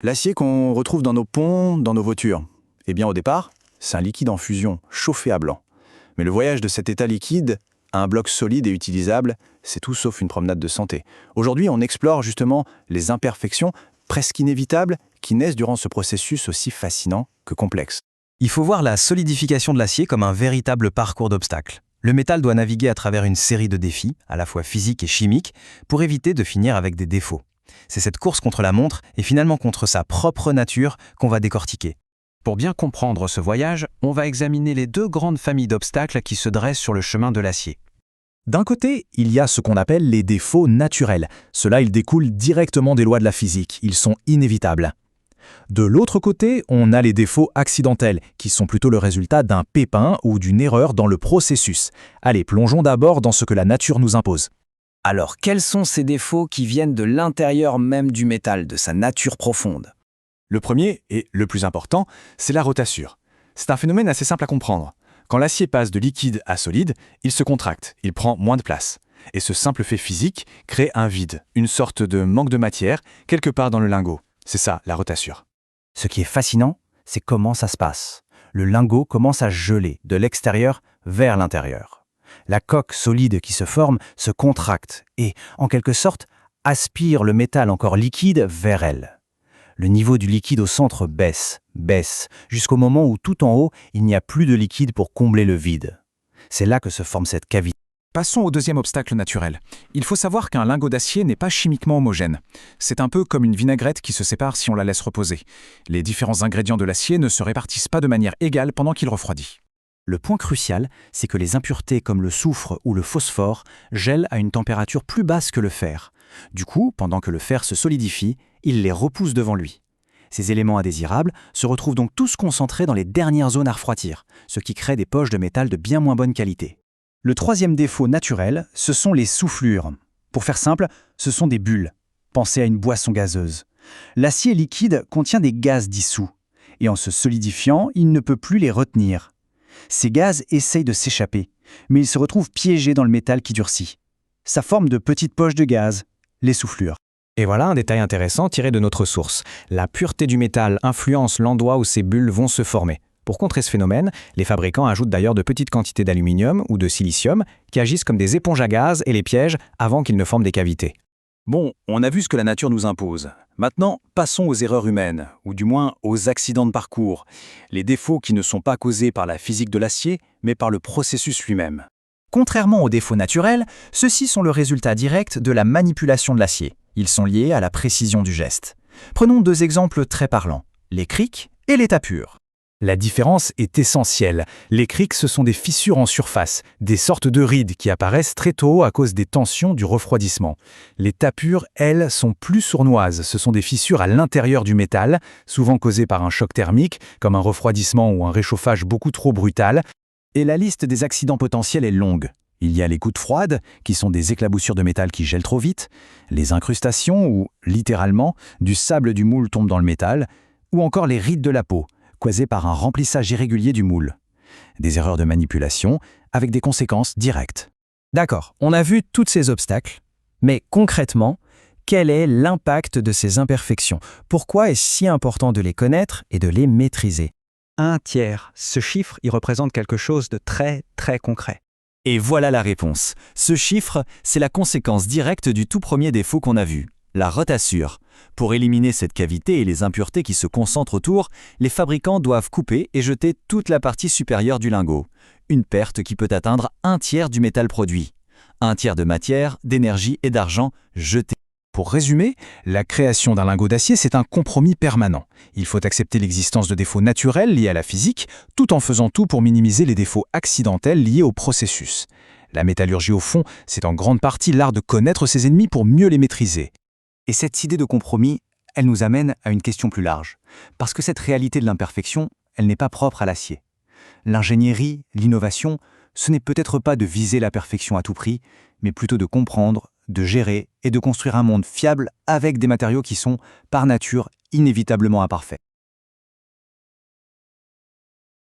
L'acier qu'on retrouve dans nos ponts, dans nos voitures, eh bien au départ, c'est un liquide en fusion, chauffé à blanc. Mais le voyage de cet état liquide à un bloc solide et utilisable, c'est tout sauf une promenade de santé. Aujourd'hui, on explore justement les imperfections presque inévitables qui naissent durant ce processus aussi fascinant que complexe. Il faut voir la solidification de l'acier comme un véritable parcours d'obstacles. Le métal doit naviguer à travers une série de défis, à la fois physiques et chimiques, pour éviter de finir avec des défauts. C'est cette course contre la montre et finalement contre sa propre nature qu'on va décortiquer. Pour bien comprendre ce voyage, on va examiner les deux grandes familles d'obstacles qui se dressent sur le chemin de l'acier. D'un côté, il y a ce qu'on appelle les défauts naturels. Ceux-là, ils découlent directement des lois de la physique. Ils sont inévitables. De l'autre côté, on a les défauts accidentels, qui sont plutôt le résultat d'un pépin ou d'une erreur dans le processus. Allez, plongeons d'abord dans ce que la nature nous impose. Alors, quels sont ces défauts qui viennent de l'intérieur même du métal, de sa nature profonde ? Le premier, et le plus important, c'est la rotature. C'est un phénomène assez simple à comprendre. Quand l'acier passe de liquide à solide, il se contracte, il prend moins de place. Et ce simple fait physique crée un vide, une sorte de manque de matière, quelque part dans le lingot. C'est ça, la rotature. Ce qui est fascinant, c'est comment ça se passe. Le lingot commence à geler de l'extérieur vers l'intérieur. La coque solide qui se forme se contracte et, en quelque sorte, aspire le métal encore liquide vers elle. Le niveau du liquide au centre baisse, jusqu'au moment où tout en haut, il n'y a plus de liquide pour combler le vide. C'est là que se forme cette cavité. Passons au deuxième obstacle naturel. Il faut savoir qu'un lingot d'acier n'est pas chimiquement homogène. C'est un peu comme une vinaigrette qui se sépare si on la laisse reposer. Les différents ingrédients de l'acier ne se répartissent pas de manière égale pendant qu'il refroidit. Le point crucial, c'est que les impuretés comme le soufre ou le phosphore gèlent à une température plus basse que le fer. Du coup, pendant que le fer se solidifie, il les repousse devant lui. Ces éléments indésirables se retrouvent donc tous concentrés dans les dernières zones à refroidir, ce qui crée des poches de métal de bien moins bonne qualité. Le troisième défaut naturel, ce sont les soufflures. Pour faire simple, ce sont des bulles. Pensez à une boisson gazeuse. L'acier liquide contient des gaz dissous, et en se solidifiant, il ne peut plus les retenir. Ces gaz essayent de s'échapper, mais ils se retrouvent piégés dans le métal qui durcit. Ça forme de petites poches de gaz, les soufflures. Et voilà un détail intéressant tiré de notre source. La pureté du métal influence l'endroit où ces bulles vont se former. Pour contrer ce phénomène, les fabricants ajoutent d'ailleurs de petites quantités d'aluminium ou de silicium qui agissent comme des éponges à gaz et les piègent avant qu'ils ne forment des cavités. Bon, on a vu ce que la nature nous impose. Maintenant, passons aux erreurs humaines, ou du moins aux accidents de parcours, les défauts qui ne sont pas causés par la physique de l'acier, mais par le processus lui-même. Contrairement aux défauts naturels, ceux-ci sont le résultat direct de la manipulation de l'acier. Ils sont liés à la précision du geste. Prenons deux exemples très parlants, les criques et les tapures. La différence est essentielle. Les criques, ce sont des fissures en surface, des sortes de rides qui apparaissent très tôt à cause des tensions du refroidissement. Les tapures, elles, sont plus sournoises. Ce sont des fissures à l'intérieur du métal, souvent causées par un choc thermique, comme un refroidissement ou un réchauffage beaucoup trop brutal. Et la liste des accidents potentiels est longue. Il y a les gouttes froides, qui sont des éclaboussures de métal qui gèlent trop vite, les incrustations où, littéralement, du sable du moule tombe dans le métal, ou encore les rides de la peau, causées par un remplissage irrégulier du moule. Des erreurs de manipulation avec des conséquences directes. D'accord, on a vu tous ces obstacles, mais concrètement, quel est l'impact de ces imperfections ? Pourquoi est-ce si important de les connaître et de les maîtriser ? 1/3, ce chiffre, il représente quelque chose de très, très concret. Et voilà la réponse. Ce chiffre, c'est la conséquence directe du tout premier défaut qu'on a vu, la rotature. Pour éliminer cette cavité et les impuretés qui se concentrent autour, les fabricants doivent couper et jeter toute la partie supérieure du lingot. Une perte qui peut atteindre 1/3 du métal produit. 1/3 de matière, d'énergie et d'argent jetés. Pour résumer, la création d'un lingot d'acier, c'est un compromis permanent. Il faut accepter l'existence de défauts naturels liés à la physique, tout en faisant tout pour minimiser les défauts accidentels liés au processus. La métallurgie, au fond, c'est en grande partie l'art de connaître ses ennemis pour mieux les maîtriser. Et cette idée de compromis, elle nous amène à une question plus large. Parce que cette réalité de l'imperfection, elle n'est pas propre à l'acier. L'ingénierie, l'innovation, ce n'est peut-être pas de viser la perfection à tout prix, mais plutôt de comprendre, de gérer et de construire un monde fiable avec des matériaux qui sont, par nature, inévitablement imparfaits.